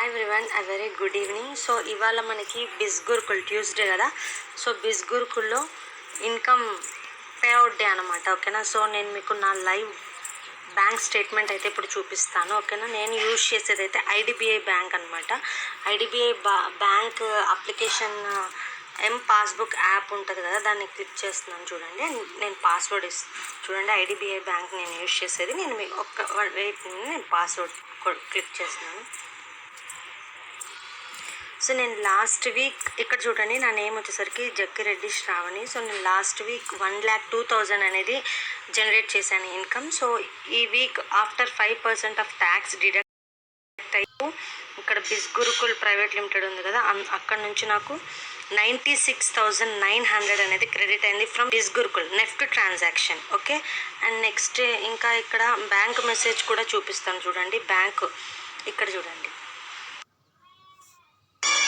Hi everyone, a very good evening. So ఇవాళ మనకి biz Gurukul Tuesday కదా. సో బిజ్ గురుకుల్లో ఇన్కమ్ పే అవుట్ డే అనమాట. ఓకేనా. సో నేను మీకు నా లైవ్ బ్యాంక్ స్టేట్మెంట్ అయితే ఇప్పుడు చూపిస్తాను. ఓకేనా. నేను యూజ్ చేసేది అయితే ఐడిబిఐ బ్యాంక్ అనమాట. IDBI bank application passbook app ఉంటుంది కదా, దాన్ని క్లిక్ చేస్తున్నాను చూడండి. నేను పాస్వర్డ్ చూడండి. ఐడిబిఐ బ్యాంక్ నేను యూజ్ చేసేది. నేను మీకు నేను పాస్వర్డ్ క్లిక్ చేస్తున్నాను. సో నేను లాస్ట్ వీక్ ఇక్కడ చూడండి, నా నేమ్ వచ్చేసరికి జక్కిరెడ్డి శ్రావణి. సో నేను లాస్ట్ వీక్ 1,02,000 అనేది జనరేట్ చేశాను ఇన్కమ్. సో ఈ week after 5% of tax deduct అయ్యి ఇక్కడ బిజ్ గురుకుల్ ప్రైవేట్ లిమిటెడ్ ఉంది కదా, అక్కడ నుంచి నాకు 96,900 అనేది క్రెడిట్ అయింది from biz Gurukul NEFT transaction. Okay. And next ఇంకా ఇక్కడ బ్యాంక్ మెసేజ్ కూడా చూపిస్తాను చూడండి. బ్యాంక్ ఇక్కడ చూడండి.